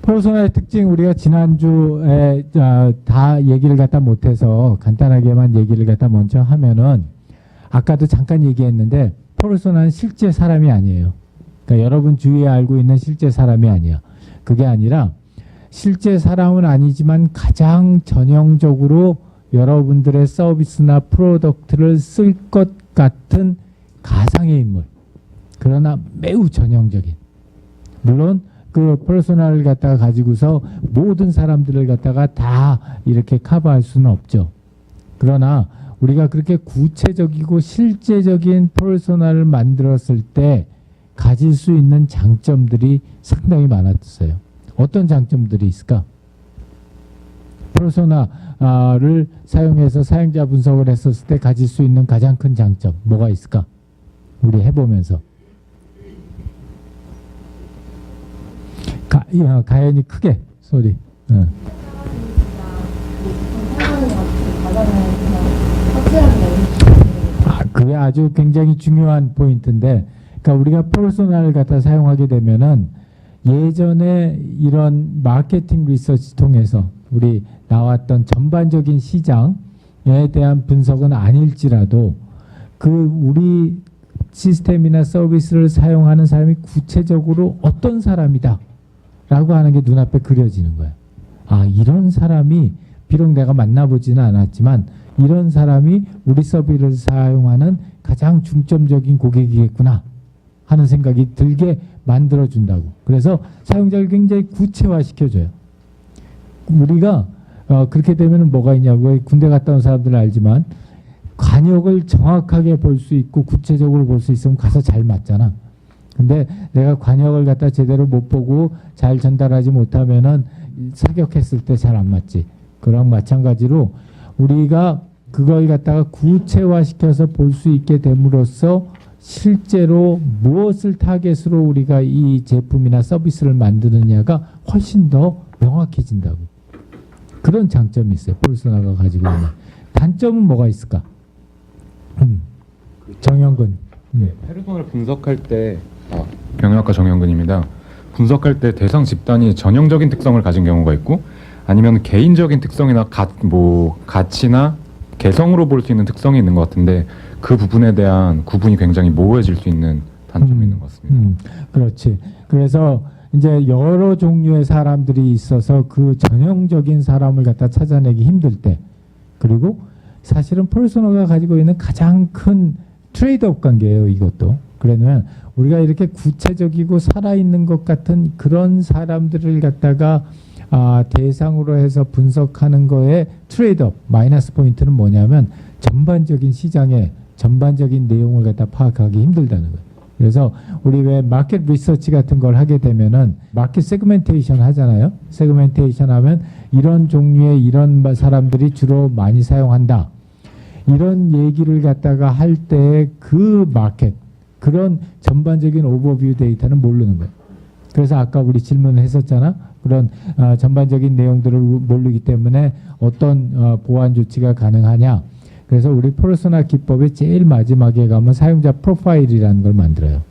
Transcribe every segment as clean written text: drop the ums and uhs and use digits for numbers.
퍼소나의 특징 우리가 지난주에 다 얘기를 갖다 못해서 간단하게만 얘기를 갖다 먼저 하면은 아까도 잠깐 얘기했는데 퍼소나는 실제 사람이 아니에요. 그러니까 여러분 주위에 알고 있는 실제 사람이 아니야. 그게 아니라 실제 사람은 아니지만 가장 전형적으로 여러분들의 서비스나 프로덕트를 쓸 것 같은 가상의 인물. 그러나 매우 전형적인. 물론 그 퍼소나를 갖다가 가지고서 모든 사람들을 갖다가 다 이렇게 커버할 수는 없죠. 그러나 우리가 그렇게 구체적이고 실제적인 퍼소나를 만들었을 때 가질 수 있는 장점들이 상당히 많았어요. 어떤 장점들이 있을까? 퍼소나를 사용해서 사용자 분석을 했었을 때 가질 수 있는 가장 큰 장점 뭐가 있을까? 우리 해보면서 가연이 크게 소리. 그게 아주 굉장히 중요한 포인트인데, 그러니까 우리가 퍼소나를 갖다 사용하게 되면은 예전에 이런 마케팅 리서치 통해서 우리 나왔던 전반적인 시장에 대한 분석은 아닐지라도 그 우리 시스템이나 서비스를 사용하는 사람이 구체적으로 어떤 사람이다 라고 하는 게 눈앞에 그려지는 거야. 아, 이런 사람이 비록 내가 만나보지는 않았지만 이런 사람이 우리 서비스를 사용하는 가장 중점적인 고객이겠구나 하는 생각이 들게 만들어준다고. 그래서 사용자를 굉장히 구체화시켜줘요. 우리가 그렇게 되면 뭐가 있냐고, 군대 갔다 온 사람들은 알지만 관역을 정확하게 볼 수 있고 구체적으로 볼 수 있으면 가서 잘 맞잖아. 근데 내가 관역을 갖다 제대로 못 보고 잘 전달하지 못하면은 사격했을 때 잘 안 맞지. 그랑 마찬가지로 우리가 그걸 갖다가 구체화시켜서 볼 수 있게 됨으로써 실제로 무엇을 타겟으로 우리가 이 제품이나 서비스를 만드느냐가 훨씬 더 명확해진다고. 그런 장점이 있어요. 퍼소나가 가지고 있는. 단점은 뭐가 있을까? 정영근. 페르소나를 분석할 때 경영학과 정영근입니다. 분석할 때 대상 집단이 전형적인 특성을 가진 경우가 있고 아니면 개인적인 특성이나 가치나 개성으로 볼 수 있는 특성이 있는 것 같은데 그 부분에 대한 구분이 굉장히 모호해질 수 있는 단점이 있는 것 같습니다. 그렇지. 그래서 이제 여러 종류의 사람들이 있어서 그 전형적인 사람을 갖다 찾아내기 힘들 때, 그리고 사실은 퍼소나가 가지고 있는 가장 큰 트레이드업 관계예요. 이것도. 그러면 우리가 이렇게 구체적이고 살아있는 것 같은 그런 사람들을 갖다가 대상으로 해서 분석하는 거에 트레이드업, 마이너스 포인트는 뭐냐면 전반적인 시장의 전반적인 내용을 갖다 파악하기 힘들다는 거예요. 그래서 우리 왜 마켓 리서치 같은 걸 하게 되면은 마켓 세그멘테이션 하잖아요. 세그멘테이션 하면 이런 종류의 이런 사람들이 주로 많이 사용한다. 이런 얘기를 갖다가 할 때 그 마켓, 그런 전반적인 오버뷰 데이터는 모르는 거예요. 그래서 아까 우리 질문을 했었잖아. 그런 전반적인 내용들을 모르기 때문에 어떤 보완 조치가 가능하냐. 그래서 우리 퍼소나 기법의 제일 마지막에 가면 사용자 프로파일이라는 걸 만들어요.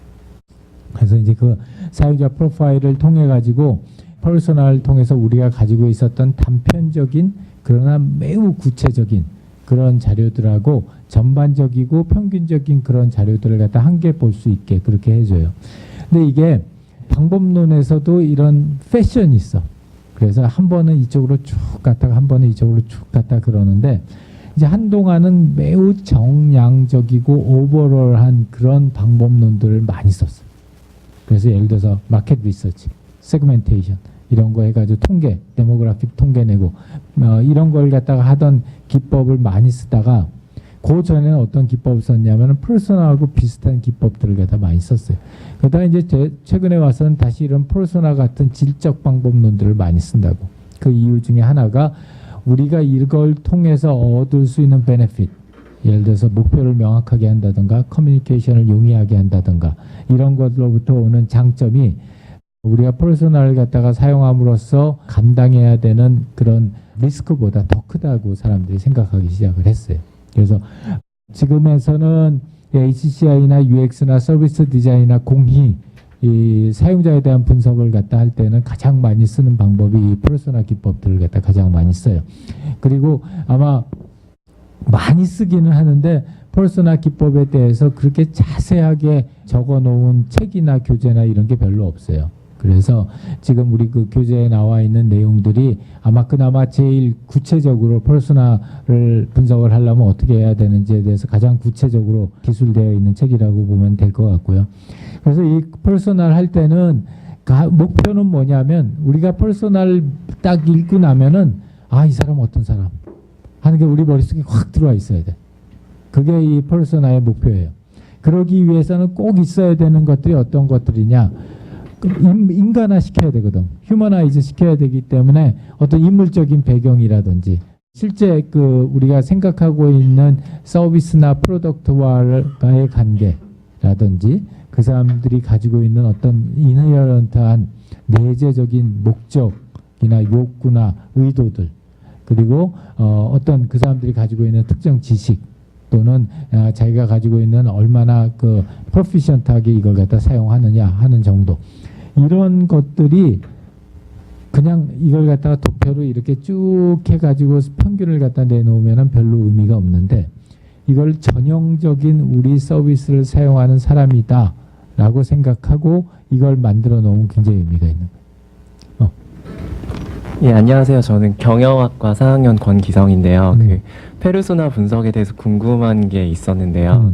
그래서 이제 그 사용자 프로파일을 통해 가지고 퍼소나를 통해서 우리가 가지고 있었던 단편적인 그러나 매우 구체적인 그런 자료들하고 전반적이고 평균적인 그런 자료들을 갖다 함께 볼 수 있게 그렇게 해줘요. 근데 이게 방법론에서도 이런 패션이 있어. 그래서 한 번은 이쪽으로 쭉 갔다가 한 번은 이쪽으로 쭉 갔다 그러는데 이제 한동안은 매우 정량적이고 오버롤한 그런 방법론들을 많이 썼어요. 그래서 예를 들어서 마켓 리서치, 세그멘테이션 이런 거 해가지고 통계, 데모그래픽 통계 내고 이런 걸 갖다가 하던 기법을 많이 쓰다가 그 전에는 어떤 기법을 썼냐면은 퍼소나하고 비슷한 기법들을 갖다 많이 썼어요. 그러다가 이제 최근에 와서는 다시 이런 퍼소나 같은 질적 방법론들을 많이 쓴다고. 그 이유 중에 하나가 우리가 이걸 통해서 얻을 수 있는 베네핏, 예를 들어서 목표를 명확하게 한다든가 커뮤니케이션을 용이하게 한다든가 이런 것으로부터 오는 장점이 우리가 퍼소나를 갖다가 사용함으로써 감당해야 되는 그런 리스크보다 더 크다고 사람들이 생각하기 시작을 했어요. 그래서 지금에서는 HCI나 UX나 서비스 디자인이나 공히 이 사용자에 대한 분석을 갖다 할 때는 가장 많이 쓰는 방법이 이 퍼소나 기법들을 갖다 가장 많이 써요. 그리고 아마 많이 쓰기는 하는데 퍼소나 기법에 대해서 그렇게 자세하게 적어 놓은 책이나 교재나 이런 게 별로 없어요. 그래서 지금 우리 그 교재에 나와 있는 내용들이 아마 그나마 제일 구체적으로 퍼소나를 분석을 하려면 어떻게 해야 되는지에 대해서 가장 구체적으로 기술되어 있는 책이라고 보면 될 것 같고요. 그래서 이 퍼소나를 할 때는 목표는 뭐냐면 우리가 퍼소나를 딱 읽고 나면은 이 사람 어떤 사람 하는 게 우리 머릿속에 확 들어와 있어야 돼. 그게 이 퍼소나의 목표예요. 그러기 위해서는 꼭 있어야 되는 것들이 어떤 것들이냐. 인간화 시켜야 되거든. 휴머나이즈 시켜야 되기 때문에 어떤 인물적인 배경이라든지 실제 그 우리가 생각하고 있는 서비스나 프로덕트와의 관계라든지 그 사람들이 가지고 있는 어떤 이너런트한 내재적인 목적이나 욕구나 의도들 그리고 어떤 그 사람들이 가지고 있는 특정 지식 또는 자기가 가지고 있는 얼마나 그 프로피션트하게 이걸 갖다 사용하느냐 하는 정도 이런 것들이 그냥 이걸 갖다가 도표로 이렇게 쭉 해가지고 평균을 갖다 내놓으면 별로 의미가 없는데 이걸 전형적인 우리 서비스를 사용하는 사람이다 라고 생각하고 이걸 만들어 놓으면 굉장히 의미가 있는 거예요. 예, 안녕하세요. 저는 경영학과 4학년 권기성인데요. 그 페르소나 분석에 대해서 궁금한 게 있었는데요.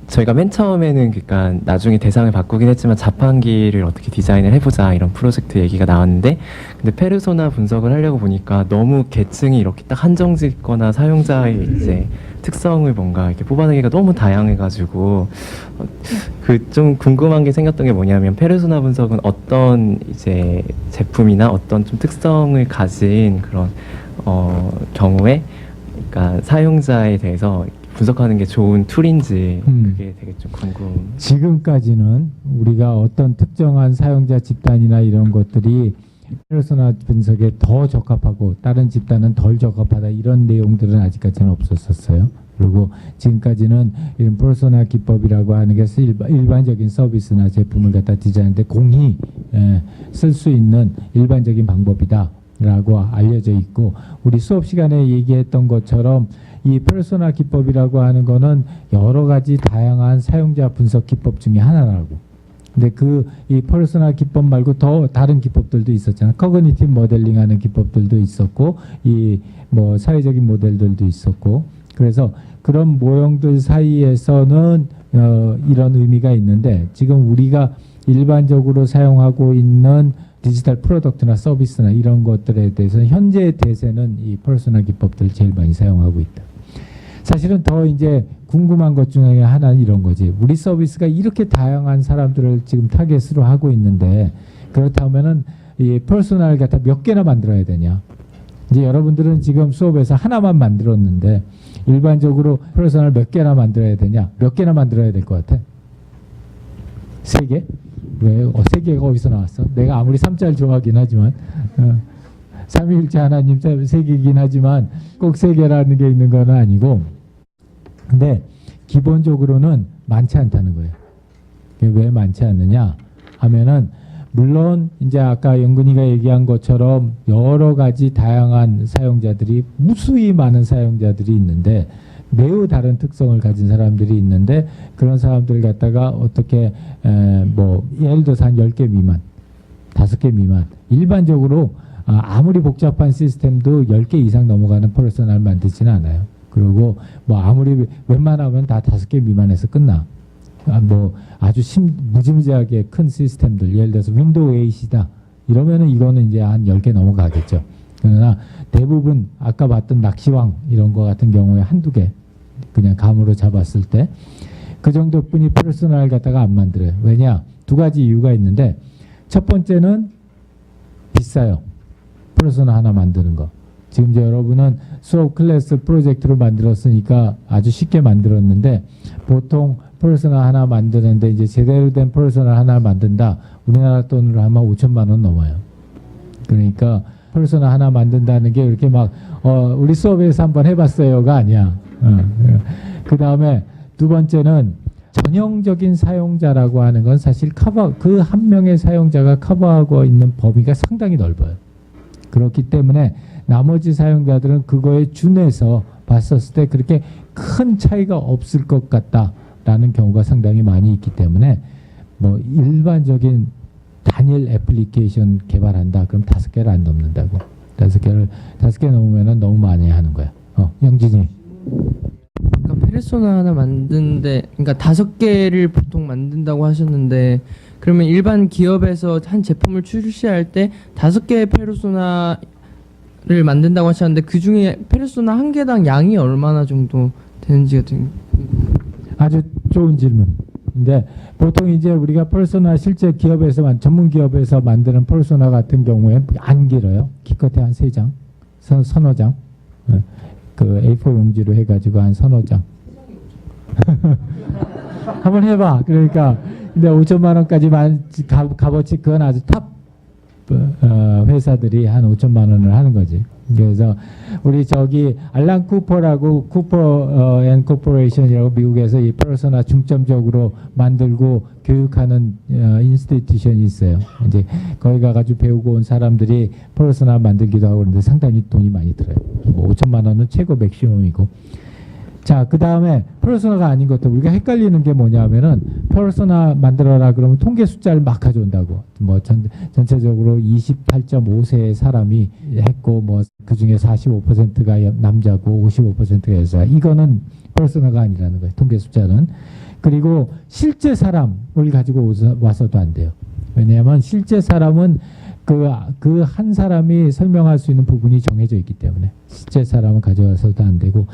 저희가 맨 처음에는 그러니까 나중에 대상을 바꾸긴 했지만 자판기를 어떻게 디자인을 해보자 이런 프로젝트 얘기가 나왔는데 근데 페르소나 분석을 하려고 보니까 너무 계층이 이렇게 딱 한정짓거나 사용자의 이제 특성을 뭔가 이렇게 뽑아내기가 너무 다양해가지고 그 좀 궁금한 게 생겼던 게 뭐냐면 페르소나 분석은 어떤 이제 제품이나 어떤 좀 특성을 가진 그런 경우에 그러니까 사용자에 대해서 분석하는 게 좋은 툴인지 그게 되게 좀 궁금. 지금까지는 우리가 어떤 특정한 사용자 집단이나 이런 것들이 페르소나 분석에 더 적합하고 다른 집단은 덜 적합하다 이런 내용들은 아직까지는 없었었어요. 그리고 지금까지는 이런 페르소나 기법이라고 하는 게 일반적인 서비스나 제품을 갖다 디자인하는데 공히 쓸 수 있는 일반적인 방법이다라고 알려져 있고 우리 수업 시간에 얘기했던 것처럼 이 페르소나 기법이라고 하는 거는 여러 가지 다양한 사용자 분석 기법 중에 하나라고. 근데 이 페르소나 기법 말고 더 다른 기법들도 있었잖아요. 커그니티브 모델링 하는 기법들도 있었고, 뭐 사회적인 모델들도 있었고, 그래서 그런 모형들 사이에서는 이런 의미가 있는데, 지금 우리가 일반적으로 사용하고 있는 디지털 프로덕트나 서비스나 이런 것들에 대해서는 현재 대세는 이 페르소나 기법들을 제일 많이 사용하고 있다. 사실은 더 이제 궁금한 것 중에 하나는 이런 거지. 우리 서비스가 이렇게 다양한 사람들을 지금 타겟으로 하고 있는데 그렇다면은 이 퍼스널 갖다 몇 개나 만들어야 되냐. 이제 여러분들은 지금 수업에서 하나만 만들었는데 일반적으로 퍼스널 몇 개나 만들어야 되냐. 몇 개나 만들어야 될 것 같아? 3개? 왜? 3개가 어디서 나왔어? 내가 아무리 3자를 좋아하긴 하지만 삼위일체 하나님 3개이긴 하지만 꼭 3개라는 게 있는 건 아니고 근데 기본적으로는 많지 않다는 거예요. 왜 많지 않느냐 하면은 물론 이제 아까 영근이가 얘기한 것처럼 여러 가지 다양한 사용자들이 무수히 많은 사용자들이 있는데 매우 다른 특성을 가진 사람들이 있는데 그런 사람들을 갖다가 어떻게 뭐 예를 들어서 한 10개 미만 5개 미만 일반적으로 아무리 복잡한 시스템도 10개 이상 넘어가는 퍼스널을 만들지는 않아요. 그리고 뭐 아무리 웬만하면 다 5개 미만에서 끝나. 뭐 아주 무지무지하게 큰 시스템들 예를 들어서 윈도우 8이다. 이러면은 이거는 이제 한 10개 넘어가겠죠. 그러나 대부분 아까 봤던 낚시왕 이런 거 같은 경우에 한두 개 그냥 감으로 잡았을 때 그 정도뿐이 퍼스널을 갖다가 안 만들어요. 왜냐? 2가지 이유가 있는데 첫 번째는 비싸요. 퍼스널 하나 만드는 거. 지금 이제 여러분은 수업 클래스 프로젝트로 만들었으니까 아주 쉽게 만들었는데 보통 퍼스널 하나 만드는데 이제 제대로 된 퍼스널 하나 만든다. 우리나라 돈으로 하면 5천만 원 넘어요. 그러니까 퍼스널 하나 만든다는 게 이렇게 막 우리 수업에서 한번 해봤어요가 아니야. 그 다음에 두 번째는 전형적인 사용자라고 하는 건 사실 그 한 명의 사용자가 커버하고 있는 범위가 상당히 넓어요. 그렇기 때문에 나머지 사용자들은 그거에 준해서 봤었을 때 그렇게 큰 차이가 없을 것 같다라는 경우가 상당히 많이 있기 때문에 뭐 일반적인 단일 애플리케이션 개발한다. 그럼 5개를 안 넘는다고. 5개 넘으면 너무 많이 하는 거야. 영진이. 아까 페르소나 하나 만드는데, 그러니까 5개를 보통 만든다고 하셨는데, 그러면 일반 기업에서 한 제품을 출시할 때 5개의 페르소나를 만든다고 하셨는데, 그 중에 페르소나 한 개당 양이 얼마나 정도 되는지가 좀 아주 좋은 질문. 근데 보통 이제 우리가 퍼소나 실제 기업에서 전문 기업에서 만드는 퍼소나 같은 경우에는 안 길어요. 기껏해 한 3장, 서너 장. 그 A4 용지로 해가지고 한 서너 장. 한번 해봐. 그러니까 근데 5천만 원까지만 값어치 그건 아주 탑 회사들이 한 5천만 원을 하는 거지. 그래서 우리 저기 알란 쿠퍼라고 쿠퍼 앤 코퍼레이션이라고 미국에서 이 퍼소나 중점적으로 만들고 교육하는 인스티튜션이 있어요. 이제 거기 가가지고 배우고 온 사람들이 퍼소나 만들기도 하고 그런데 상당히 돈이 많이 들어요. 뭐 5천만 원은 최고 맥시멈이고. 자, 그 다음에 퍼소나가 아닌 것도 우리가 헷갈리는 게 뭐냐면은 퍼소나 만들어라 그러면 통계 숫자를 막 가져온다고. 뭐 전체적으로 28.5세의 사람이 했고 뭐 그중에 45%가 남자고 55%가 여자. 이거는 퍼소나가 아니라는 거예요. 통계 숫자는. 그리고 실제 사람을 가지고 와서도 안 돼요. 왜냐하면 실제 사람은 그 한 사람이 설명할 수 있는 부분이 정해져 있기 때문에 실제 사람을 가져와서도 안 되고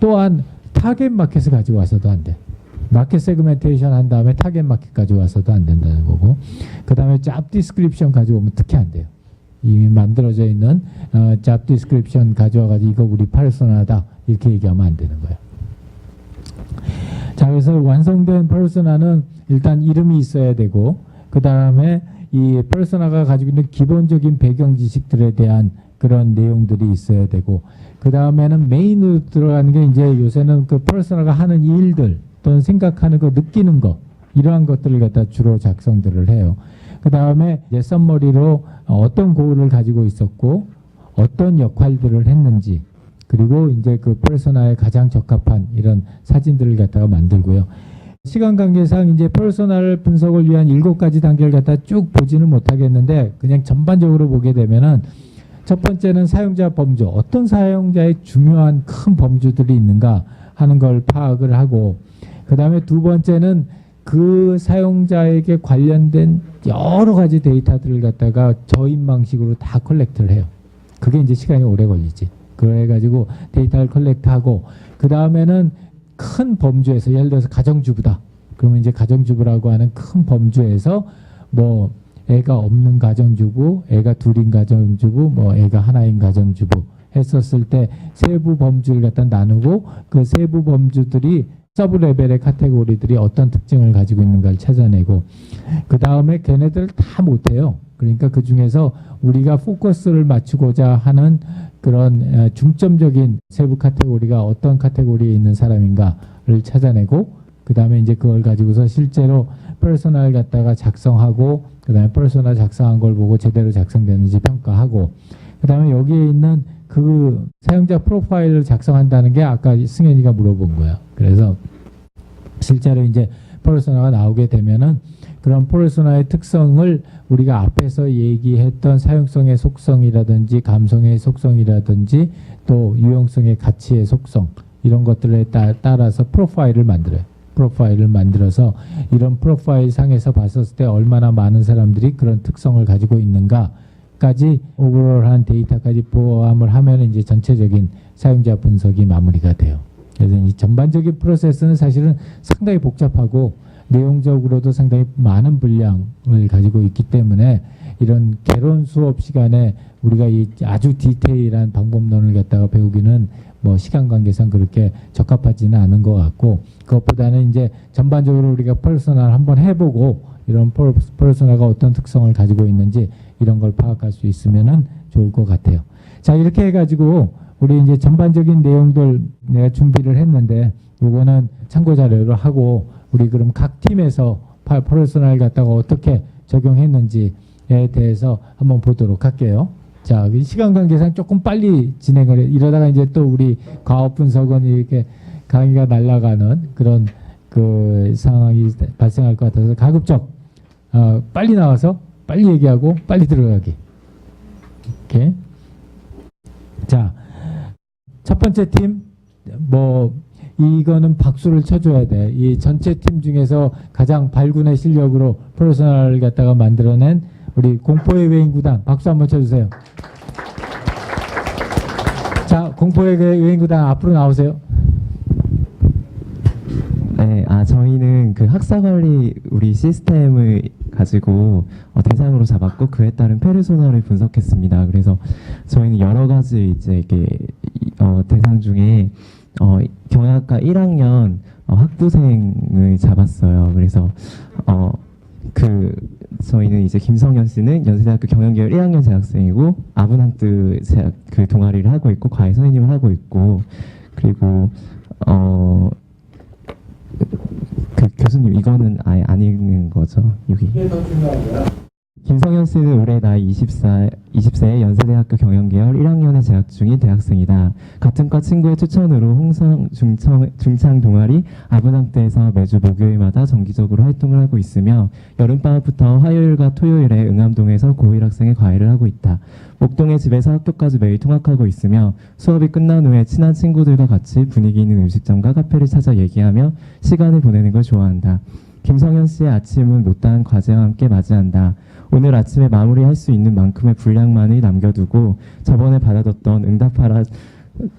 또한 타겟 마켓을 가지고 와서도 안 돼. 마켓 세그멘테이션 한 다음에 타겟 마켓 가지고 와서도 안 된다는 거고 그 다음에 잡 디스크립션 가지고 오면 특히 안 돼요. 이미 만들어져 있는 잡 디스크립션 가져와가지고 이거 우리 퍼소나다 이렇게 얘기하면 안 되는 거예요. 자, 그래서 완성된 퍼소나는 일단 이름이 있어야 되고 그 다음에 이 퍼소나가 가지고 있는 기본적인 배경 지식들에 대한 그런 내용들이 있어야 되고 그 다음에는 메인으로 들어가는 게 이제 요새는 그 퍼소나가 하는 일들 또는 생각하는 거 느끼는 거 이러한 것들을 갖다 주로 작성들을 해요. 그 다음에 이제 썸머리로 어떤 고울을 가지고 있었고 어떤 역할들을 했는지 그리고 이제 그 퍼소나에 가장 적합한 이런 사진들을 갖다가 만들고요. 시간 관계상 이제 퍼소나를 분석을 위한 7가지 단계를 갖다 쭉 보지는 못하겠는데 그냥 전반적으로 보게 되면은 첫 번째는 사용자 범주, 어떤 사용자의 중요한 큰 범주들이 있는가 하는 걸 파악을 하고 그 다음에 두 번째는 그 사용자에게 관련된 여러 가지 데이터들을 갖다가 저인 방식으로 다 컬렉트를 해요. 그게 이제 시간이 오래 걸리지. 그래가지고 데이터를 컬렉트하고 그 다음에는 큰 범주에서 예를 들어서 가정주부다. 그러면 이제 가정주부라고 하는 큰 범주에서 뭐 애가 없는 가정주부, 애가 둘인 가정주부, 뭐 애가 하나인 가정주부 했었을 때 세부 범주를 갖다 나누고 그 세부 범주들이 서브 레벨의 카테고리들이 어떤 특징을 가지고 있는가를 찾아내고 그 다음에 걔네들을 다 못해요. 그러니까 그 중에서 우리가 포커스를 맞추고자 하는 그런 중점적인 세부 카테고리가 어떤 카테고리에 있는 사람인가를 찾아내고 그 다음에 이제 그걸 가지고서 실제로 퍼소나를 갖다가 작성하고 그 다음에 퍼소나 작성한 걸 보고 제대로 작성되는지 평가하고 그 다음에 여기에 있는 그 사용자 프로파일을 작성한다는 게 아까 승현이가 물어본 거야. 그래서 실제로 이제 퍼소나가 나오게 되면은 그런 퍼소나의 특성을 우리가 앞에서 얘기했던 사용성의 속성이라든지 감성의 속성이라든지 또 유용성의 가치의 속성 이런 것들에 따라서 프로파일을 만들어요. 프로파일을 만들어서 이런 프로파일 상에서 봤었을 때 얼마나 많은 사람들이 그런 특성을 가지고 있는가까지 오버롤한 데이터까지 포함을 하면 이제 전체적인 사용자 분석이 마무리가 돼요. 그래서 이 전반적인 프로세스는 사실은 상당히 복잡하고 내용적으로도 상당히 많은 분량을 가지고 있기 때문에 이런 개론 수업 시간에 우리가 이 아주 디테일한 방법론을 갖다가 배우기는 뭐 시간 관계상 그렇게 적합하지는 않은 것 같고 그것보다는 이제 전반적으로 우리가 퍼소나를 한번 해보고 이런 퍼소나가 어떤 특성을 가지고 있는지 이런 걸 파악할 수 있으면은 좋을 것 같아요. 자, 이렇게 해가지고 우리 이제 전반적인 내용들 내가 준비를 했는데 요거는 참고 자료로 하고 우리 그럼 각 팀에서 퍼스널 갖다가 어떻게 적용했는지에 대해서 한번 보도록 할게요. 자, 시간 관계상 조금 빨리 진행을 해. 이러다가 이제 또 우리 과업 분석은 이렇게 강의가 날아가는 그런 그 상황이 발생할 것 같아서 가급적 빨리 나와서 빨리 얘기하고 빨리 들어가기. 이렇게. 자, 첫 번째 팀, 이거는 박수를 쳐줘야 돼. 이 전체 팀 중에서 가장 발군의 실력으로 퍼스널 갖다가 만들어낸 우리 공포의 외인 구단 박수 한번 쳐주세요. 자, 공포의 외인 구단 앞으로 나오세요. 네, 저희는 그 학사 관리 우리 시스템을 가지고 대상으로 잡았고 그에 따른 페르소나를 분석했습니다. 그래서 저희는 여러 가지 이제 이게 대상 중에 경영학과 1학년 학부생을 잡았어요. 그래서 저희는 이제 김성현 씨는 연세대학교 경영계열 1학년 재학생이고 아브낭트 그 동아리를 하고 있고 과외 선생님을 하고 있고 그리고 그 교수님 이거는 아예 안 읽는 거죠. 여기. 이게 더 중요한 거야. 김성현 씨는 올해 나이 20세 연세대학교 경영계열 1학년에 재학 중인 대학생이다. 같은 과 친구의 추천으로 홍성 중창 동아리 아브낭트에서 매주 목요일마다 정기적으로 활동을 하고 있으며 여름방학부터 화요일과 토요일에 응암동에서 고1 학생의 과외를 하고 있다. 목동의 집에서 학교까지 매일 통학하고 있으며 수업이 끝난 후에 친한 친구들과 같이 분위기 있는 음식점과 카페를 찾아 얘기하며 시간을 보내는 걸 좋아한다. 김성현 씨의 아침은 못다한 과제와 함께 맞이한다. 오늘 아침에 마무리할 수 있는 만큼의 분량만을 남겨두고 저번에 받아뒀던 응답하라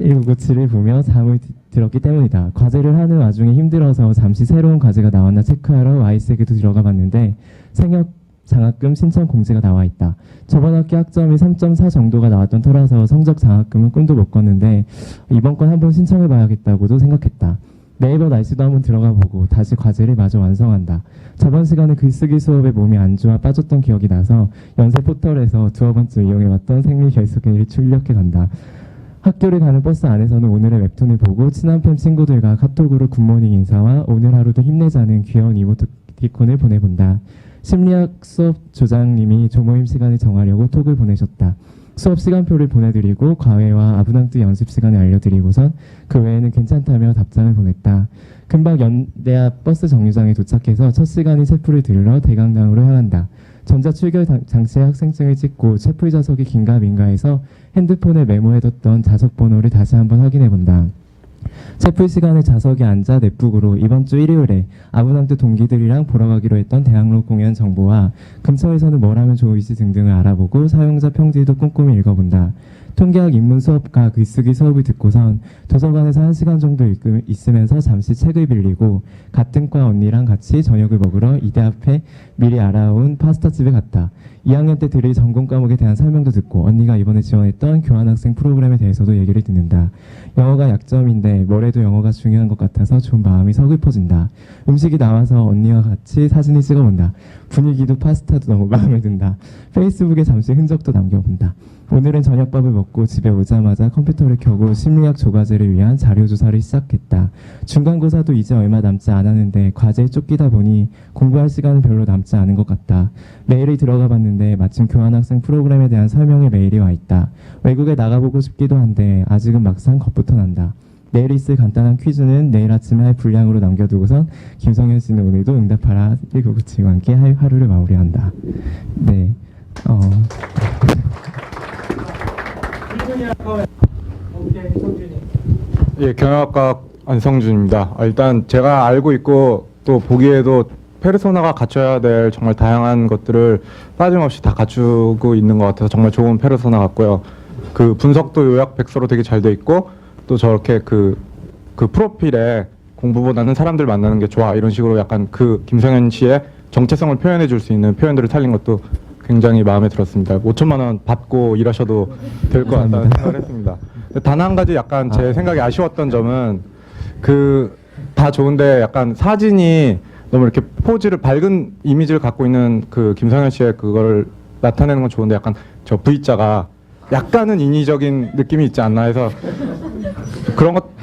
1997을 보며 잠을 들었기 때문이다. 과제를 하는 와중에 힘들어서 잠시 새로운 과제가 나왔나 체크하러 Y색에도 들어가 봤는데 생협 장학금 신청 공지가 나와 있다. 저번 학기 학점이 3.4 정도가 나왔던 터라서 성적 장학금은 꿈도 못 꿨는데 이번 건 한번 신청해 봐야겠다고도 생각했다. 네이버 날씨도 한번 들어가 보고 다시 과제를 마저 완성한다. 저번 시간에 글쓰기 수업에 몸이 안 좋아 빠졌던 기억이 나서 연세 포털에서 두어 번쯤 이용해왔던 생리 결석기를 출력해 간다. 학교를 가는 버스 안에서는 오늘의 웹툰을 보고 친한 편 친구들과 카톡으로 굿모닝 인사와 오늘 하루도 힘내자는 귀여운 이모티콘을 보내본다. 심리학 수업 조장님이 조모임 시간을 정하려고 톡을 보내셨다. 수업 시간표를 보내드리고 과외와 아브낭트 연습 시간을 알려드리고선 그 외에는 괜찮다며 답장을 보냈다. 금방 연대앞 버스 정류장에 도착해서 첫 시간인 체풀을 들으러 대강당으로 향한다. 전자 출결 장치에 학생증을 찍고 체풀 좌석이 긴가 민가해서 핸드폰에 메모해뒀던 좌석 번호를 다시 한번 확인해본다. 체풀 시간에 좌석에 앉아 넷북으로 이번 주 일요일에 아브낭트 동기들이랑 보러 가기로 했던 대학로 공연 정보와 근처에서는 뭘 하면 좋을지 등등을 알아보고 사용자 평지도 꼼꼼히 읽어본다. 통계학 입문 수업과 글쓰기 수업을 듣고선 도서관에서 1시간 정도 있으면서 잠시 책을 빌리고 같은 과 언니랑 같이 저녁을 먹으러 이대 앞에 미리 알아온 파스타집에 갔다. 2학년 때 들을 전공 과목에 대한 설명도 듣고 언니가 이번에 지원했던 교환학생 프로그램에 대해서도 얘기를 듣는다. 영어가 약점인데 뭐래도 영어가 중요한 것 같아서 좀 마음이 서글퍼진다. 음식이 나와서 언니와 같이 사진을 찍어본다. 분위기도 파스타도 너무 마음에 든다. 페이스북에 잠시 흔적도 남겨본다. 오늘은 저녁밥을 먹고 집에 오자마자 컴퓨터를 켜고 심리학 조과제를 위한 자료조사를 시작했다. 중간고사도 이제 얼마 남지 않았는데 과제에 쫓기다 보니 공부할 시간은 별로 남지 않은 것 같다. 메일을 들어가 봤는데 마침 교환학생 프로그램에 대한 설명의 메일이 와 있다. 외국에 나가보고 싶기도 한데 아직은 막상 겁부터 난다. 내일 있을 간단한 퀴즈는 내일 아침에 할 분량으로 남겨두고선 김성현 씨는 오늘도 응답하라 1997과 함께 하루를 마무리한다. 네. 예, 경영학과 안성준입니다. 일단 제가 알고 있고 또 보기에도 페르소나가 갖춰야 될 정말 다양한 것들을 빠짐없이 다 갖추고 있는 것 같아서 정말 좋은 페르소나 같고요. 그 분석도 요약 백서로 되게 잘 돼 있고 또 저렇게 그 프로필에 공부보다는 사람들 만나는 게 좋아 이런 식으로 약간 그 김성현 씨의 정체성을 표현해 줄 수 있는 표현들을 살린 것도 굉장히 마음에 들었습니다. 5천만 원 받고 일하셔도 될 것 같다는 생각을 했습니다. 단 한 가지 약간 제 생각에 아쉬웠던 점은 다 좋은데 약간 사진이 너무 이렇게 포즈를 밝은 이미지를 갖고 있는 그 김성현 씨의 그걸 나타내는 건 좋은데 약간 저 V자가 약간은 인위적인 느낌이 있지 않나 해서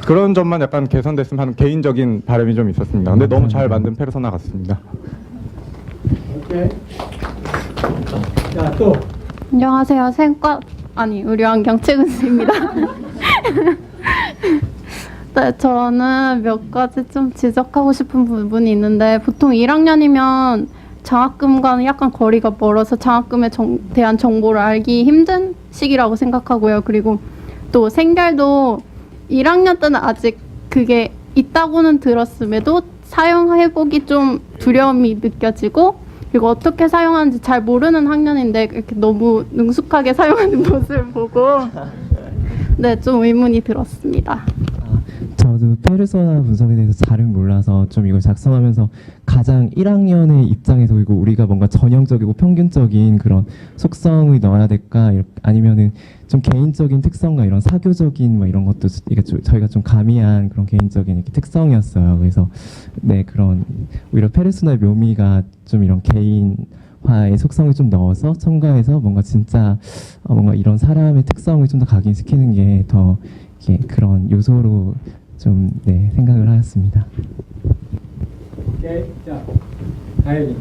그런 점만 약간 개선됐으면 하는 개인적인 바람이 좀 있었습니다. 근데 너무 잘 만든 페르소나 같습니다. 오케이. 자, 또. 안녕하세요. 의료환경 최근수입니다. 네, 저는 몇 가지 좀 지적하고 싶은 부분이 있는데 보통 1학년이면 장학금과는 약간 거리가 멀어서 장학금에 대한 정보를 알기 힘든 시기라고 생각하고요. 그리고 또 생별도 1학년 때는 아직 그게 있다고는 들었음에도 사용해보기 좀 두려움이 느껴지고 그리고 어떻게 사용하는지 잘 모르는 학년인데 이렇게 너무 능숙하게 사용하는 모습을 보고 네, 좀 의문이 들었습니다. 저도 페르소나 분석에 대해서 잘은 몰라서 좀 이걸 작성하면서 가장 1학년의 입장에서 그리고 우리가 뭔가 전형적이고 평균적인 그런 속성을 넣어야 될까 아니면은 좀 개인적인 특성과 이런 사교적인 뭐 이런 것도 이게 저희가 좀 가미한 그런 개인적인 이렇게 특성이었어요. 그래서 네, 그런 오히려 페르소나의 묘미가 좀 이런 개인화의 속성을 좀 넣어서 첨가해서 뭔가 진짜 뭔가 이런 사람의 특성을 좀 더 각인시키는 게 더 그런 요소로 좀 네, 생각을 하였습니다. 오케이. 자, 다현이.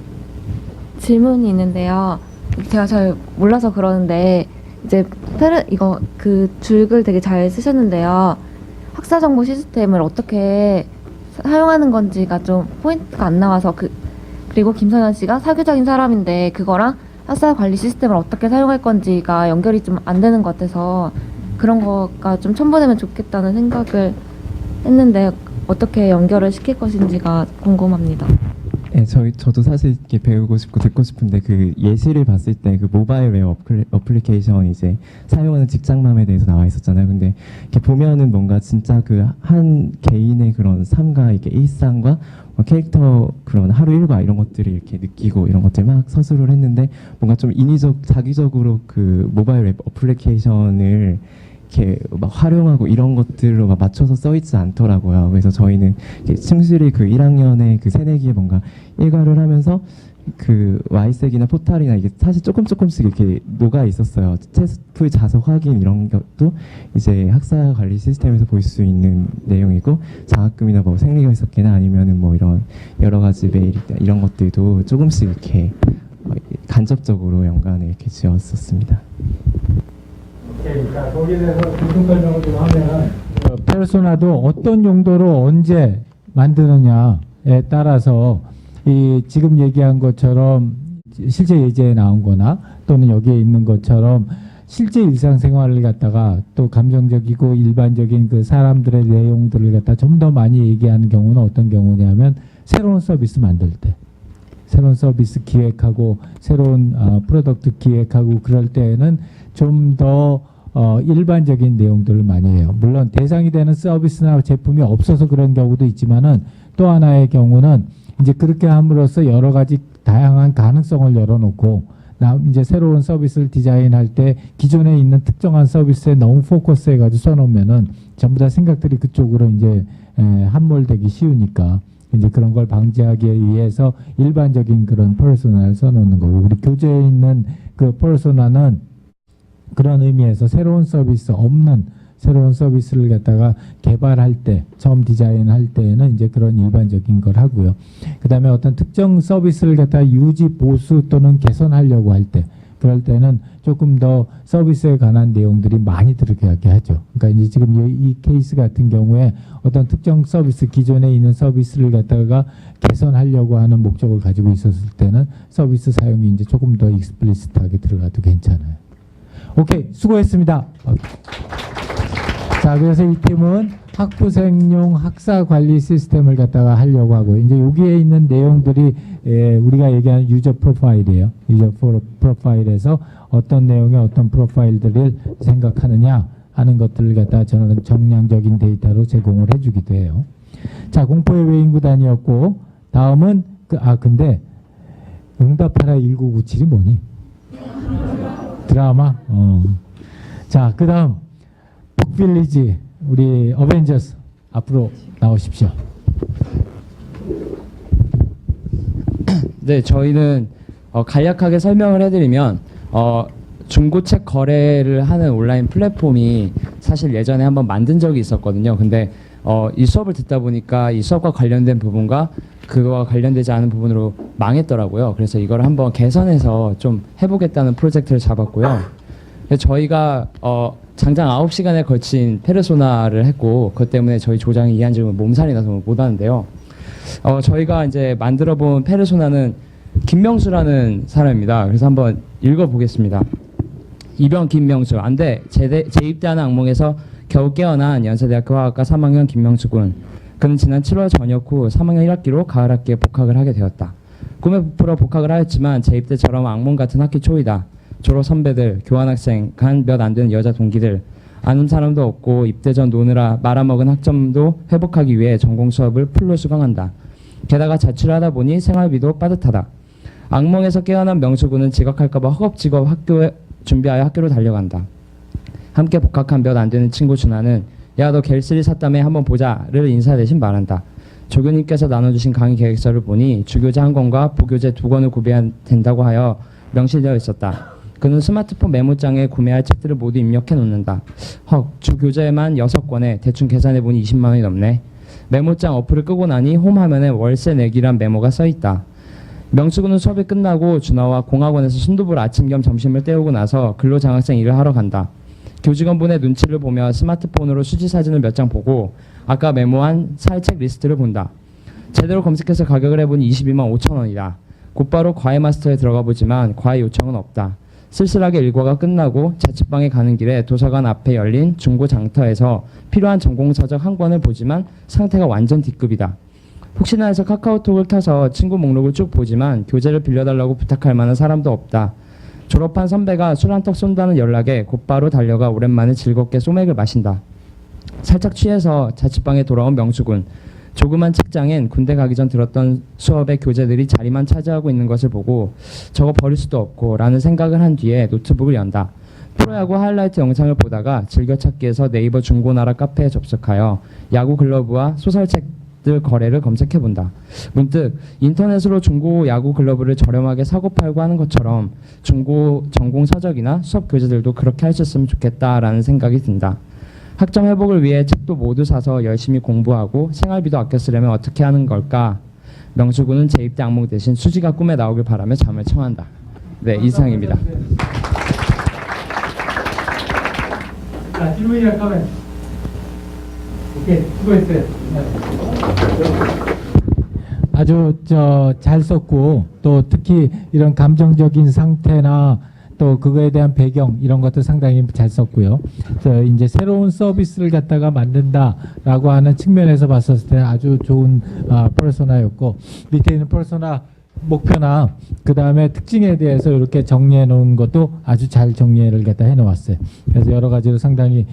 질문이 있는데요. 제가 잘 몰라서 그러는데 이제 이거 그 줄글 되게 잘 쓰셨는데요. 학사 정보 시스템을 어떻게 사용하는 건지가 좀 포인트가 안 나와서 그리고 김선현 씨가 사교적인 사람인데 그거랑 학사 관리 시스템을 어떻게 사용할 건지가 연결이 좀 안 되는 것 같아서 그런 거가 좀 첨부되면 좋겠다는 생각을 했는데 어떻게 연결을 시킬 것인지가 궁금합니다. 네, 저도 사실 이렇게 배우고 싶고 듣고 싶은데 그 예시를 봤을 때 그 모바일 웹 어플리케이션 이제 사용하는 직장맘에 대해서 나와 있었잖아요. 근데 이렇게 보면은 뭔가 진짜 그 한 개인의 그런 삶과 이게 일상과 캐릭터 그런 하루 일과 이런 것들을 이렇게 느끼고 이런 것들 막 서술을 했는데 뭔가 좀 자기적으로 그 모바일 웹 어플리케이션을 이렇게 막 활용하고 이런 것들로 막 맞춰서 써 있지 않더라고요. 그래서 저희는 이렇게 충실히 그 1학년의 그 새내기에 뭔가 일과를 하면서 그 와이색이나 포탈이나 이게 사실 조금씩 이렇게 녹아 있었어요. 체스풀 자석 확인 이런 것도 이제 학사 관리 시스템에서 볼 수 있는 내용이고 장학금이나 뭐 생리결석계나 아니면은 뭐 이런 여러 가지 메일 이런 것들도 조금씩 이렇게 간접적으로 연관을 이렇게 지었었습니다. 오케이. 자, 거기에 대해서 부분 설명을 좀 하면은 페르소나도 어떤 용도로 언제 만드느냐에 따라서 이 지금 얘기한 것처럼 실제 예제에 나온 거나 또는 여기에 있는 것처럼 실제 일상생활을 갖다가 또 감정적이고 일반적인 그 사람들의 내용들을 갖다 좀 더 많이 얘기하는 경우는 어떤 경우냐면 새로운 서비스 만들 때 새로운 서비스 기획하고 새로운 프로덕트 기획하고 그럴 때에는 좀 더 일반적인 내용들을 많이 해요. 물론 대상이 되는 서비스나 제품이 없어서 그런 경우도 있지만은 또 하나의 경우는 이제 그렇게 함으로써 여러 가지 다양한 가능성을 열어놓고 이제 새로운 서비스를 디자인할 때 기존에 있는 특정한 서비스에 너무 포커스해가지고 써놓으면은 전부 다 생각들이 그쪽으로 이제 함몰되기 쉬우니까 이제 그런 걸 방지하기 위해서 일반적인 그런 퍼소나를 써놓는 거고 우리 교재에 있는 그 퍼소나는 그런 의미에서 새로운 서비스 없는 새로운 서비스를 갖다가 개발할 때 처음 디자인할 때에는 이제 그런 일반적인 걸 하고요. 그 다음에 어떤 특정 서비스를 갖다가 유지 보수 또는 개선하려고 할 때 그럴 때는 조금 더 서비스에 관한 내용들이 많이 들어가게 하죠. 그러니까 이제 지금 이 케이스 같은 경우에 어떤 특정 서비스 기존에 있는 서비스를 갖다가 개선하려고 하는 목적을 가지고 있었을 때는 서비스 사용이 이제 조금 더 익스플리시트하게 들어가도 괜찮아요. 오케이, 수고했습니다. 자, 그래서 이 팀은 학부생용 학사 관리 시스템을 갖다가 하려고 하고 이제 여기에 있는 내용들이 우리가 얘기하는 유저 프로파일이에요. 유저 프로파일에서 어떤 내용의 어떤 프로파일들을 생각하느냐 하는 것들을 갖다가 저는 정량적인 데이터로 제공을 해주기도 해요. 자, 공포의 외인구단이었고 다음은 근데 응답하라 1997이 뭐니? 드라마? 자, 그 다음 북빌리지 우리 어벤져스 앞으로 나오십시오. 네, 저희는 간략하게 설명을 해드리면 중고책 거래를 하는 온라인 플랫폼이 사실 예전에 한번 만든 적이 있었거든요. 근데 이 수업을 듣다 보니까 이 수업과 관련된 부분과 그거와 관련되지 않은 부분으로 망했더라고요. 그래서 이걸 한번 개선해서 좀 해보겠다는 프로젝트를 잡았고요. 그래서 저희가 장장 9시간에 걸친 페르소나를 했고 그것 때문에 저희 조장이 이한질문 몸살이 나서 못 하는데요. 저희가 이제 만들어본 페르소나는 김명수라는 사람입니다. 그래서 한번 읽어보겠습니다. 이병 김명수. 안돼. 재입대하는 악몽에서 겨우 깨어난 연세대학교 화학과 3학년 김명수군. 그는 지난 7월 전역 후 3학년 1학기로 가을 학기에 복학을 하게 되었다. 꿈에 부풀어 복학을 하였지만 재입대처럼 악몽 같은 학기 초이다. 졸업 선배들, 교환학생, 간 몇 안 되는 여자 동기들, 아는 사람도 없고 입대 전 노느라 말아먹은 학점도 회복하기 위해 전공 수업을 풀로 수강한다. 게다가 자취를 하다 보니 생활비도 빠듯하다. 악몽에서 깨어난 명수군은 지각할까봐 허겁지겁 학교에 준비하여 학교로 달려간다. 함께 복학한 몇 안 되는 친구 준하는 야 너 갤슬리 샀다며 한번 보자를 인사 대신 말한다. 조교님께서 나눠주신 강의 계획서를 보니 주교재 1권과 부교재 2권을 구매해야 된다고 하여 명시되어 있었다. 그는 스마트폰 메모장에 구매할 책들을 모두 입력해 놓는다. 헉, 주교재만 6권에 대충 계산해 보니 20만 원이 넘네. 메모장 어플을 끄고 나니 홈 화면에 월세 내기란 메모가 써 있다. 명수군은 수업이 끝나고 준하와 공학원에서 순두부를 아침 겸 점심을 때우고 나서 근로장학생 일을 하러 간다. 교직원분의 눈치를 보며 스마트폰으로 수지 사진을 몇 장 보고 아까 메모한 살 책 리스트를 본다. 제대로 검색해서 가격을 해보니 22만 5천 원이다. 곧바로 과외 마스터에 들어가 보지만 과외 요청은 없다. 쓸쓸하게 일과가 끝나고 자취방에 가는 길에 도서관 앞에 열린 중고 장터에서 필요한 전공서적 1권을 보지만 상태가 완전 D급이다. 혹시나 해서 카카오톡을 켜서 친구 목록을 쭉 보지만 교재를 빌려달라고 부탁할 만한 사람도 없다. 졸업한 선배가 술 한턱 쏜다는 연락에 곧바로 달려가 오랜만에 즐겁게 소맥을 마신다. 살짝 취해서 자취방에 돌아온 명수군. 조그만 책장엔 군대 가기 전 들었던 수업의 교재들이 자리만 차지하고 있는 것을 보고 저거 버릴 수도 없고 라는 생각을 한 뒤에 노트북을 연다. 프로야구 하이라이트 영상을 보다가 즐겨찾기에서 네이버 중고나라 카페에 접속하여 야구 글러브와 소설책들 거래를 검색해본다. 문득 인터넷으로 중고 야구 글러브를 저렴하게 사고 팔고 하는 것처럼 중고 전공 서적이나 수업 교재들도 그렇게 할 수 있으면 좋겠다라는 생각이 든다. 학점 회복을 위해 책도 모두 사서 열심히 공부하고 생활비도 아껴 쓰려면 어떻게 하는 걸까? 명수군은 재입대 악몽 대신 수지가 꿈에 나오길 바라며 잠을 청한다. 네, 이상입니다. 자, 질문이나 카멘. 오케이, 수고했어요. 아주 잘 썼고 또 특히 이런 감정적인 상태나 또 그거에 대한 배경 이런 것도 상당히 잘 썼고요. 이제 새로운 서비스를 갖다가 만든다라고 하는 측면에서 봤었을 때 아주 좋은 퍼소나였고 밑에 있는 퍼소나 목표나 그 다음에 특징에 대해서 이렇게 정리해 놓은 것도 아주 잘 정리를 갖다 해 놓았어요. 그래서 여러 가지로 상당히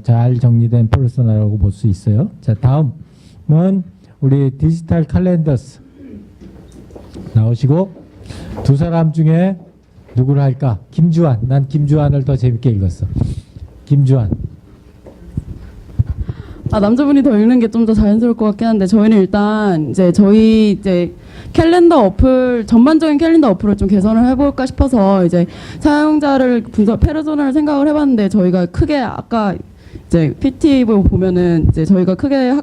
잘 정리된 퍼소나라고 볼 수 있어요. 자, 다음은 우리 디지털 칼렌더스 나오시고 두 사람 중에 누구를 할까? 김주환. 난 김주환을 더 재밌게 읽었어. 김주환. 남자분이 더 읽는 게 좀 더 자연스러울 것 같긴 한데 저희는 일단 저희 캘린더 어플 전반적인 캘린더 어플을 좀 개선을 해볼까 싶어서 사용자를 페르소나를 생각을 해봤는데 저희가 크게 아까 PT 보면은 저희가 크게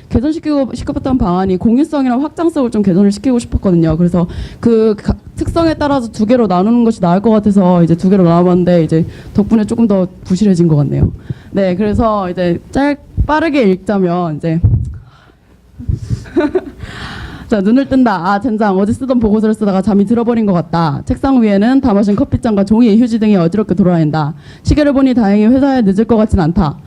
개선시키고 싶었던 방안이 공유성이랑 확장성을 좀 개선을 시키고 싶었거든요. 그래서 그 특성에 따라서 2개로 나누는 것이 나을 것 같아서 2개로 나눠봤는데 덕분에 조금 더 부실해진 것 같네요. 네, 그래서 빠르게 읽자면 자, 눈을 뜬다. 젠장. 어제 쓰던 보고서를 쓰다가 잠이 들어버린 것 같다. 책상 위에는 다 마신 커피잔과 종이, 휴지 등이 어지럽게 돌아다닌다. 시계를 보니 다행히 회사에 늦을 것 같진 않다.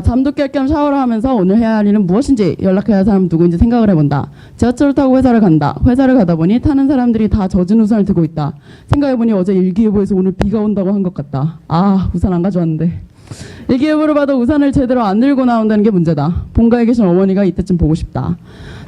잠도 깰 겸 샤워를 하면서 오늘 해야 할 일은 무엇인지 연락해야 할 사람 누구인지 생각을 해본다. 지하철을 타고 회사를 간다. 회사를 가다 보니 타는 사람들이 다 젖은 우산을 들고 있다. 생각해보니 어제 일기예보에서 오늘 비가 온다고 한 것 같다. 우산 안 가져왔는데. 일기예보를 봐도 우산을 제대로 안 들고 나온다는 게 문제다. 본가에 계신 어머니가 이때쯤 보고 싶다.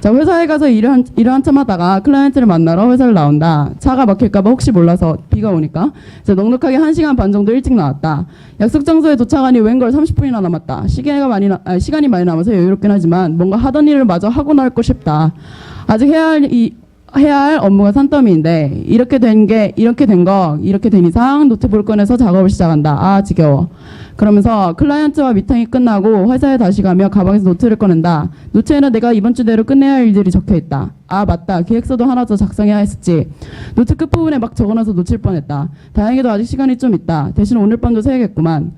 자, 회사에 가서 일을 한참 하다가 클라이언트를 만나러 회사를 나온다. 차가 막힐까봐 혹시 몰라서 비가 오니까 넉넉하게 1시간 반 정도 일찍 나왔다. 약속 장소에 도착하니 웬걸 30분이나 남았다. 시간이 많이 남아서 여유롭긴 하지만 뭔가 하던 일을 마저 하고 나올 거 싶다. 아직 해야 할 해야 할 업무가 산더미인데 이렇게 된 이상 노트북을 꺼내서 작업을 시작한다. 아 지겨워. 그러면서 클라이언트와 미팅이 끝나고 회사에 다시 가며 가방에서 노트를 꺼낸다. 노트에는 내가 이번 주 내로 끝내야 할 일들이 적혀 있다. 아 맞다. 계획서도 하나 더 작성해야 했었지. 노트 끝부분에 막 적어놔서 놓칠 뻔했다. 다행히도 아직 시간이 좀 있다. 대신 오늘 밤도 새야겠구만.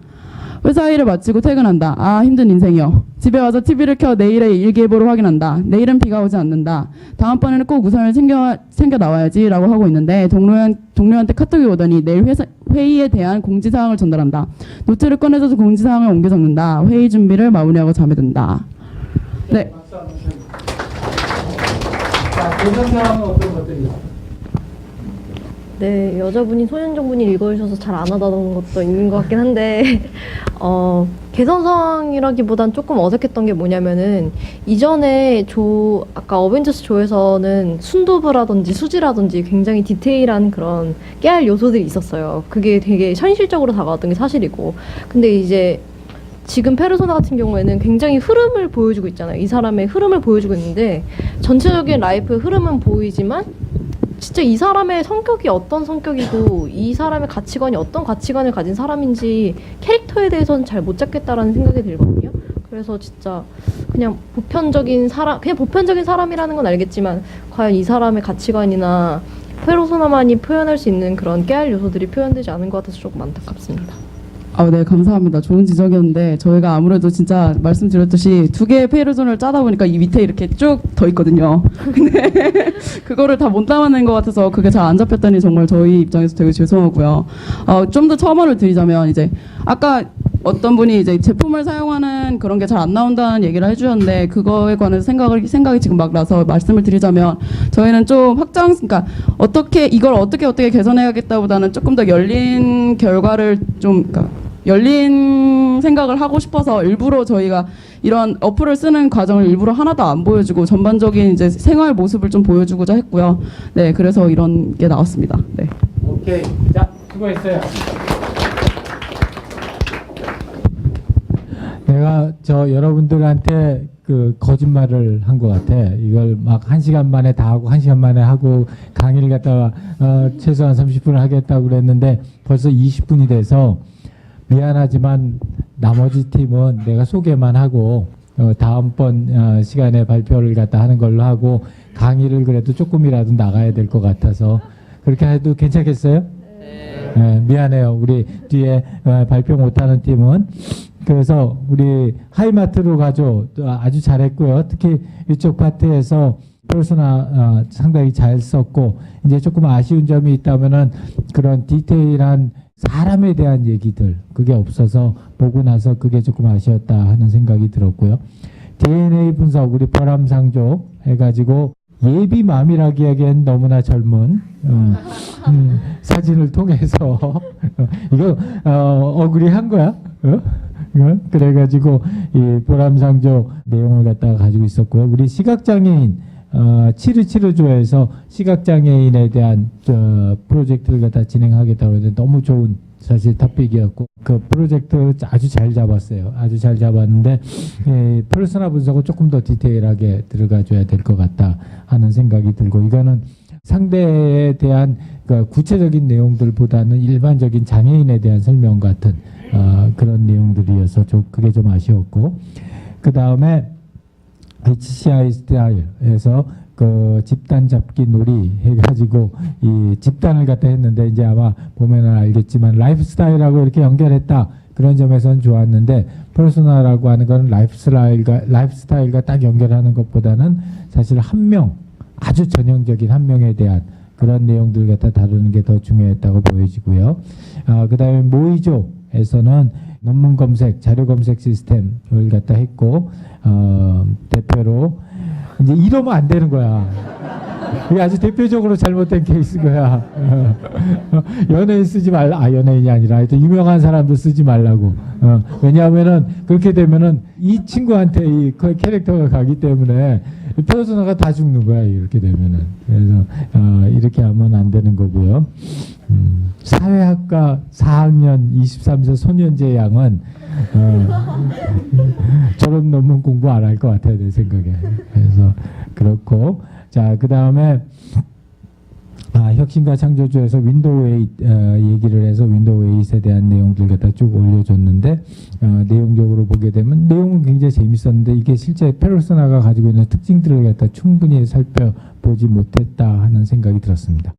회사 일을 마치고 퇴근한다. 아 힘든 인생이요. 집에 와서 TV를 켜 내일의 일기예보를 확인한다. 내일은 비가 오지 않는다. 다음번에는 꼭 우산을 챙겨 나와야지 라고 하고 있는데 동료한테 카톡이 오더니 내일 회의에 대한 공지사항을 전달한다. 노트를 꺼내서 공지사항을 옮겨 적는다. 회의 준비를 마무리하고 잠에 든다. 네. 자, 개선 사항은 어떤 것들이? 네, 여자분이 소년정분이 읽어주셔서 잘 안 하다는 것도 있는 것 같긴 한데 개선 사항이라기보단 조금 어색했던 게 뭐냐면은 이전에 아까 어벤져스 조에서는 순두부라든지 수지라든지 굉장히 디테일한 그런 깨알 요소들이 있었어요. 그게 되게 현실적으로 다가왔던 게 사실이고, 근데 이제 지금 페르소나 같은 경우에는 굉장히 흐름을 보여주고 있잖아요. 이 사람의 흐름을 보여주고 있는데 전체적인 라이프의 흐름은 보이지만 진짜 이 사람의 성격이 어떤 성격이고 이 사람의 가치관이 어떤 가치관을 가진 사람인지 캐릭터에 대해서는 잘 못 잡겠다라는 생각이 들거든요. 그래서 진짜 그냥 보편적인 사람이라는 건 알겠지만 과연 이 사람의 가치관이나 페르소나만이 표현할 수 있는 그런 깨알 요소들이 표현되지 않은 것 같아서 조금 안타깝습니다. 네, 감사합니다. 좋은 지적이었는데 저희가 아무래도 진짜 말씀드렸듯이 두 개의 페르소나를 짜다 보니까 이 밑에 이렇게 쭉 더 있거든요. 근데 그거를 다 못 담아낸 것 같아서 그게 잘 안 잡혔다니 정말 저희 입장에서 되게 죄송하고요. 좀 더 첨언을 드리자면 이제 아까 어떤 분이 이제 제품을 사용하는 그런 게 잘 안 나온다는 얘기를 해주셨는데 그거에 관해서 생각이 지금 막 나서 말씀을 드리자면 저희는 좀 그러니까 이걸 어떻게 개선해야겠다보다는 조금 더 열린 결과를 그러니까 열린 생각을 하고 싶어서 일부러 저희가 이런 어플을 쓰는 과정을 일부러 하나도 안 보여주고 전반적인 이제 생활 모습을 좀 보여주고자 했고요. 네, 그래서 이런 게 나왔습니다. 네. 오케이. 자, 수고했어요. 내가 여러분들한테 그 거짓말을 한 것 같아. 이걸 막 1시간 만에 다 하고 1시간 만에 하고 강의를 갖다가 최소한 30분을 하겠다고 그랬는데 벌써 20분이 돼서 미안하지만 나머지 팀은 내가 소개만 하고 다음번 시간에 발표를 갖다 하는 걸로 하고 강의를 그래도 조금이라도 나가야 될 것 같아서 그렇게 해도 괜찮겠어요? 네, 미안해요. 우리 뒤에 발표 못하는 팀은. 그래서 우리 하이마트로 가죠. 아주 잘했고요. 특히 이쪽 파트에서 페르소나 상당히 잘 썼고 이제 조금 아쉬운 점이 있다면은 그런 디테일한 사람에 대한 얘기들 그게 없어서 보고 나서 그게 조금 아쉬웠다 하는 생각이 들었고요. DNA 분석 우리 보람상조 해가지고 예비맘이라기에는 너무나 젊은 사진을 통해서 이거 어그리한 거야? 그래가지고 이 보람상조 내용을 갖다가 가지고 있었고요. 우리 시각장애인 치르치르조에서 시각장애인에 대한 프로젝트를 갖다 진행하겠다고 했는데 너무 좋은 사실 토픽이었고 그 프로젝트 아주 잘 잡았어요. 아주 잘 잡았는데 페르소나 분석을 조금 더 디테일하게 들어가줘야 될 것 같다 하는 생각이 들고 이거는 상대에 대한 그 구체적인 내용들보다는 일반적인 장애인에 대한 설명 같은 그런 내용들이어서 그게 좀 아쉬웠고 그 다음에 HCI 스타일에서 그 집단 잡기 놀이 해가지고 이 집단을 갖다 했는데 이제 아마 보면은 알겠지만 라이프 스타일하고 이렇게 연결했다 그런 점에서는 좋았는데 페르소나라고 하는 건 라이프 스타일과 딱 연결하는 것보다는 사실 한 명 아주 전형적인 한 명에 대한 그런 내용들 갖다 다루는 게 더 중요했다고 보여지고요. 그 다음에 모의조에서는 논문 검색, 자료 검색 시스템을 갖다 했고 대표로 이제 이러면 안 되는 거야. 이게 아주 대표적으로 잘못된 케이스인 거야. 연예인 쓰지 말라. 연예인이 아니라 하여튼 유명한 사람도 쓰지 말라고. 왜냐하면은 그렇게 되면은 이 친구한테 이 캐릭터가 가기 때문에 페르소나가 다 죽는 거야. 이렇게 되면은. 그래서 이렇게 하면 안 되는 거고요. 사회학과 4학년 23세 손현재 양은 저런 논문 공부 안 할 것 같아요. 내 생각에. 그래서 그렇고 자, 그 다음에 혁신과 창조주에서 윈도우 8 얘기를 해서 윈도우 8에 대한 내용들 갖다 쭉 올려줬는데 내용적으로 보게 되면 내용은 굉장히 재밌었는데 이게 실제 페르소나가 가지고 있는 특징들을 갖다 충분히 살펴보지 못했다 하는 생각이 들었습니다.